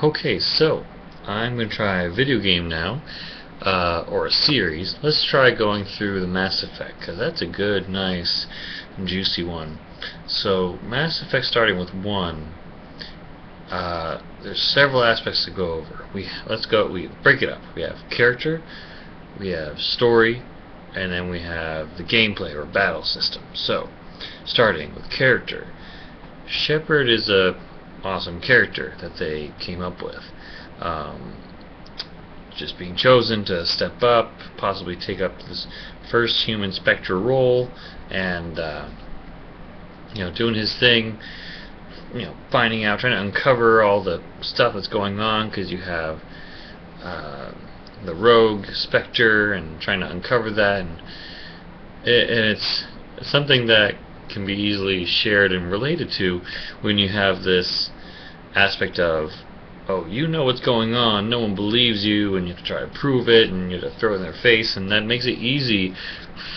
Okay, so I'm going to try a video game now, or a series. Let's try going through the Mass Effect, because that's a good, nice, juicy one. So, Mass Effect starting with 1, there's several aspects to go over. We break it up. We have character, we have story, and then we have the gameplay or battle system. So, starting with character. Shepard is a awesome character that they came up with. Just being chosen to step up, possibly take up this first human Spectre role, and doing his thing. Finding out, trying to uncover all the stuff that's going on, because you have the rogue Spectre, and trying to uncover that, and it's something that can be easily shared and related to when you have this aspect of, oh, you know what's going on, no one believes you, and you have to try to prove it, and you have to throw it in their face, and that makes it easy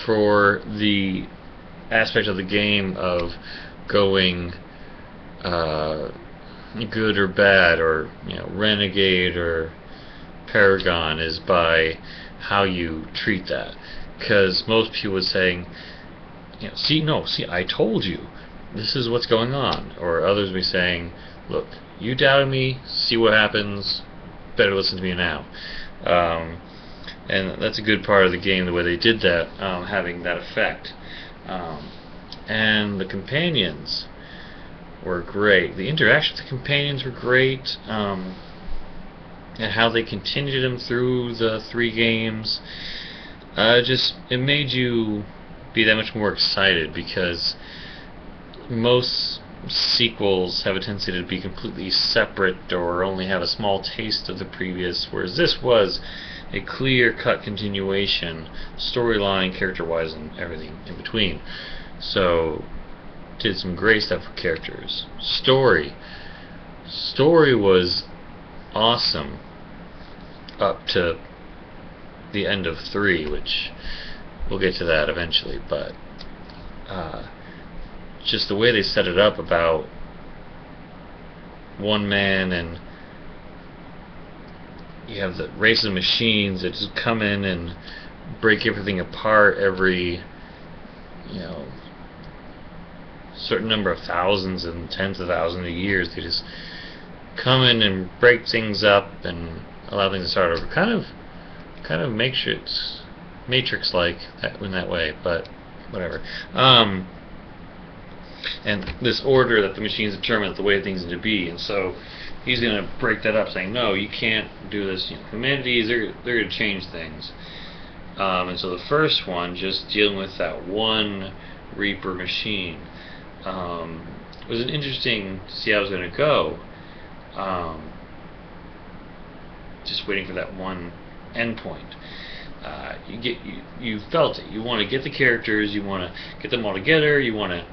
for the aspect of the game of going good or bad, or renegade or paragon, is by how you treat that. Because most people would say, see, I told you, this is what's going on. Or others would be saying, look, you doubted me, see what happens, better listen to me now. And that's a good part of the game, the way they did that, having that effect. And the companions were great. The interaction with the companions were great, and how they continued them through the 3 games. It made you be that much more excited, because most sequels have a tendency to be completely separate or only have a small taste of the previous, whereas this was a clear-cut continuation, storyline, character-wise, and everything in between. So, did some great stuff with characters. Story was awesome up to the end of 3, which we'll get to that eventually, but just the way they set it up about one man, and you have the race of machines that just come in and break everything apart every certain number of thousands and tens of thousands of years. They just come in and break things up and allow things to start over. Kind of Matrix-like in that way, but whatever. And this order that the machines determine the way things need to be, and so he's going to break that up, saying, no, you can't do this. Humanity, they're going to change things. And so the first one, just dealing with that one Reaper machine, was an interesting to see how it was going to go. Just waiting for that one endpoint. You felt it. You want to get the characters, you want to get them all together, you want to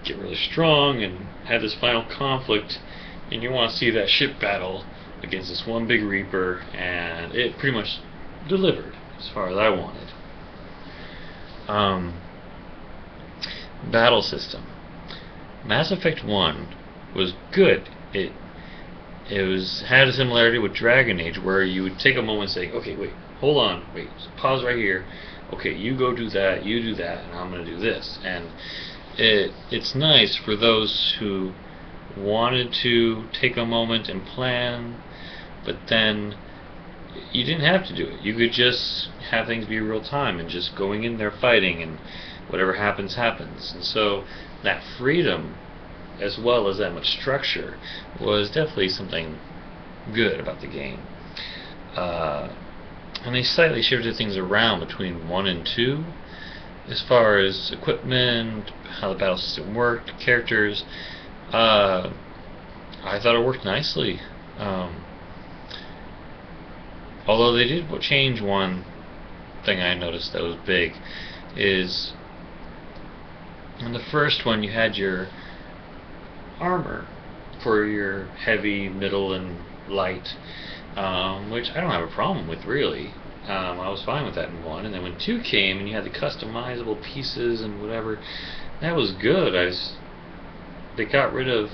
get really strong and have this final conflict, and you want to see that ship battle against this one big Reaper, and it pretty much delivered as far as I wanted. Battle system. Mass Effect 1 was good. It had a similarity with Dragon Age, where you would take a moment and say, okay, wait, hold on, wait, pause right here. Okay, you go do that, you do that, and I'm going to do this. And it's nice for those who wanted to take a moment and plan, but then you didn't have to do it. You could just have things be real time and just going in there fighting, and whatever happens, happens. And so that freedom, as well as that much structure, was definitely something good about the game. And they slightly shifted things around between 1 and 2, as far as equipment, how the battle system worked, characters. I thought it worked nicely. Although they did change one thing I noticed that was big, is in the first one you had your armor for your heavy, middle, and light, which I don't have a problem with, really. I was fine with that in 1, and then when 2 came and you had the customizable pieces and whatever, that was good. They got rid of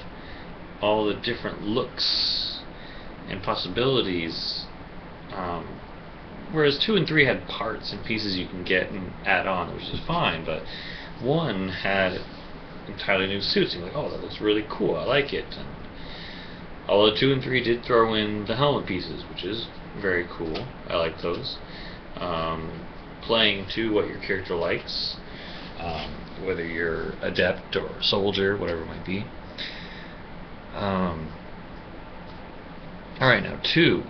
all the different looks and possibilities. Whereas 2 and 3 had parts and pieces you can get and add on, which is fine, but 1 had entirely new suits. You're like, oh, that looks really cool, I like it. And although 2 and 3 did throw in the helmet pieces, which is very cool, I like those. Playing to what your character likes, whether you're adept or soldier, whatever it might be. Alright, now 2.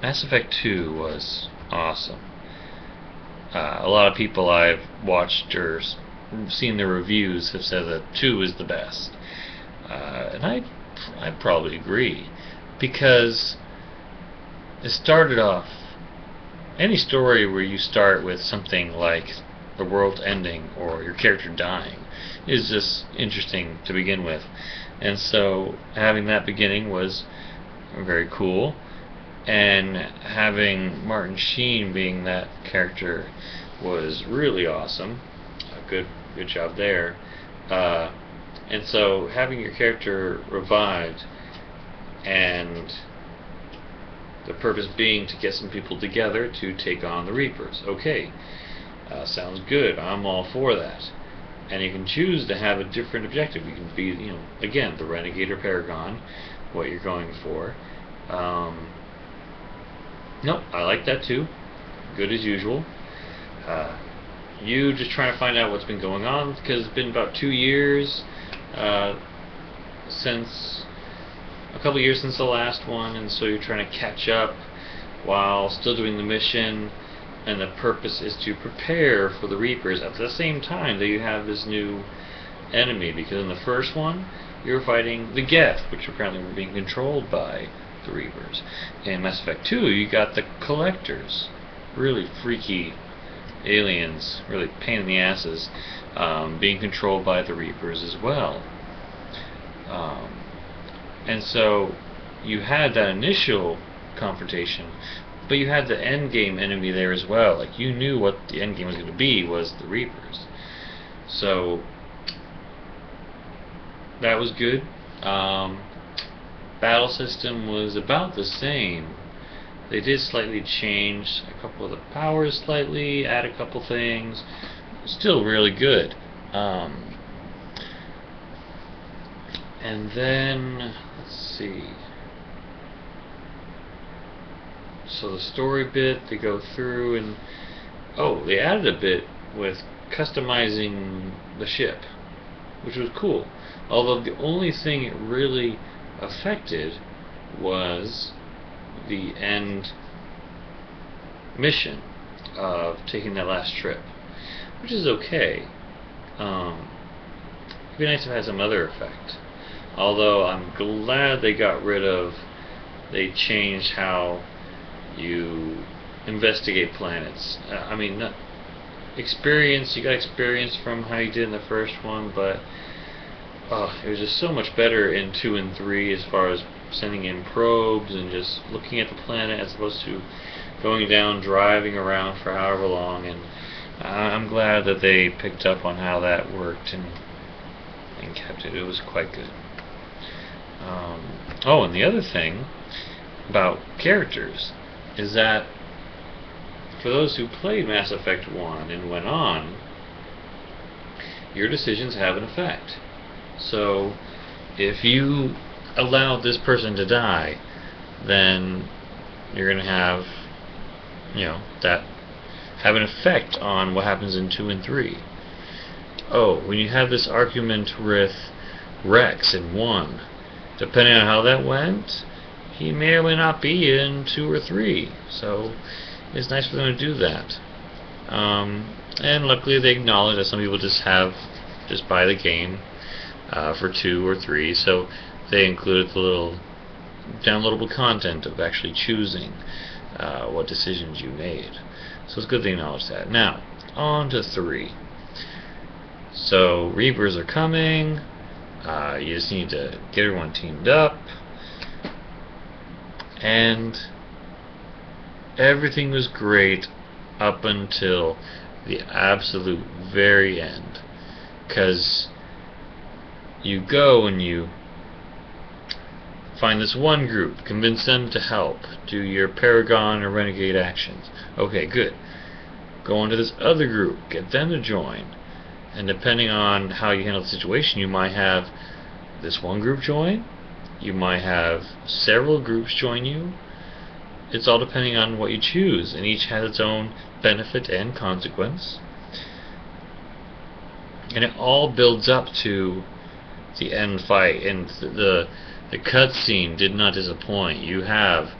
Mass Effect 2 was awesome. A lot of people I've watched or seen the reviews have said that 2 is the best. And I probably agree. Because it started off, any story where you start with something like the world ending or your character dying is just interesting to begin with. And so having that beginning was very cool. And having Martin Sheen being that character was really awesome. Good job there. And so having your character revived, and the purpose being to get some people together to take on the Reapers. Okay, sounds good. I'm all for that. And you can choose to have a different objective. You can be, again, the Renegade or Paragon, what you're going for. Nope, I like that too. Good as usual. You just trying to find out what's been going on, because it's been about 2 years since, a couple years since the last one, and so you're trying to catch up while still doing the mission, and the purpose is to prepare for the Reapers at the same time that you have this new enemy, because in the first one you're fighting the Geth, which apparently were being controlled by the Reapers. In Mass Effect 2 you got the Collectors, really freaky aliens, really pain in the asses, being controlled by the Reapers as well. And so you had that initial confrontation, but you had the end game enemy there as well. Like, you knew what the end game was going to be, was the Reapers. So that was good. Battle system was about the same. They did slightly change a couple of the powers slightly, add a couple things. Still really good. And then, let's see. So the story bit, they go through and, they added a bit with customizing the ship, which was cool. Although the only thing it really affected was the end mission of taking that last trip, which is okay. It'd be nice if it had some other effect. Although I'm glad they changed how you investigate planets. I mean, not experience, you got experience from how you did in the first one, but it was just so much better in 2 and 3 as far as sending in probes and just looking at the planet as opposed to going down, driving around for however long. And I'm glad that they picked up on how that worked and kept it. It was quite good. And the other thing about characters is that for those who played Mass Effect 1 and went on, your decisions have an effect. So if you allowed this person to die, then you're going to have, that have an effect on what happens in 2 and 3. When you have this argument with Rex in 1, depending on how that went, he may or may not be in 2 or 3. So it's nice for them to do that. And luckily they acknowledge that some people just buy the game for 2 or 3, so they included the little downloadable content of actually choosing what decisions you made. So it's good they acknowledge that. Now, on to 3. So Reapers are coming. You just need to get everyone teamed up, and everything was great up until the absolute very end, because you go and you Find this one group, convince them to help, do your Paragon or Renegade actions. Okay, good. Go into this other group, get them to join. And depending on how you handle the situation, you might have this one group join, you might have several groups join you. It's all depending on what you choose, and each has its own benefit and consequence. And it all builds up to the end fight, and the cutscene did not disappoint. You have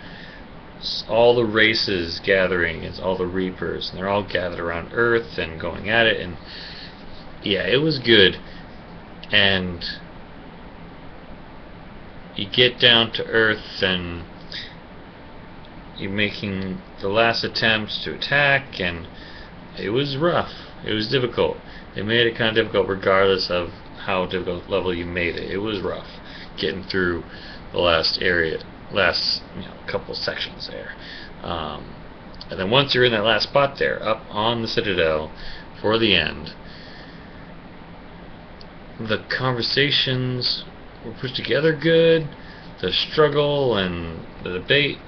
all the races gathering, it's all the Reapers, and they're all gathered around Earth and going at it, and yeah, it was good. And you get down to Earth and you're making the last attempts to attack, and it was rough, it was difficult. They made it kind of difficult regardless of how difficult level you made it. It was rough getting through the last couple sections there. And then once you're in that last spot there, up on the Citadel for the end, the conversations were put together good, the struggle and the debate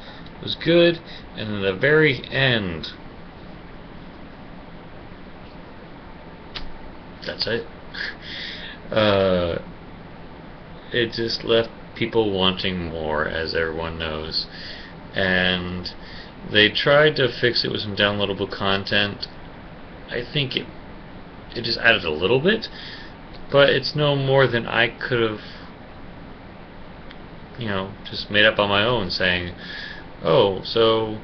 was good, and in the very end, that's it. It just left people wanting more, as everyone knows, and they tried to fix it with some downloadable content. I think it just added a little bit, but it's no more than I could have, just made up on my own, saying, oh, so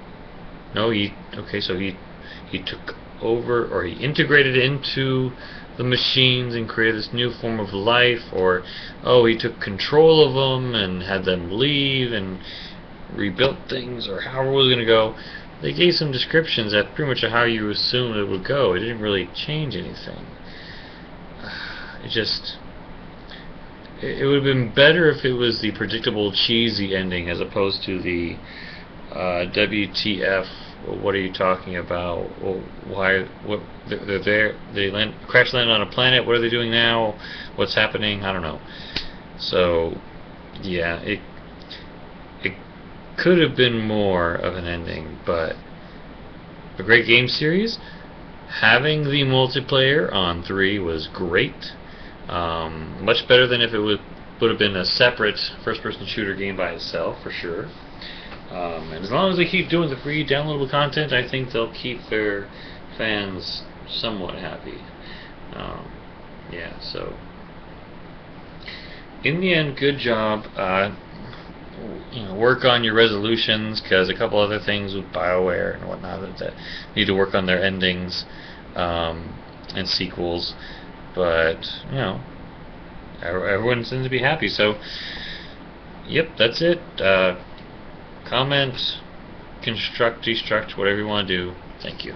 no, he took over, or he integrated into the machines and created this new form of life, or oh, he took control of them and had them leave and rebuilt things, or however it was going to go. They gave some descriptions that pretty much how you assumed it would go. It didn't really change anything. It would have been better if it was the predictable, cheesy ending as opposed to the WTF. What are you talking about? Why? What? They're there. They crash land on a planet. What are they doing now? What's happening? I don't know. So, yeah, it could have been more of an ending, but a great game series. Having the multiplayer on 3 was great. Much better than if it would have been a separate first-person shooter game by itself, for sure. And as long as they keep doing the free downloadable content, I think they'll keep their fans somewhat happy. Yeah, so in the end, good job. Work on your resolutions, because a couple other things with BioWare and whatnot that need to work on their endings and sequels. But everyone seems to be happy. So, yep, that's it. Comment, construct, destruct, whatever you want to do. Thank you.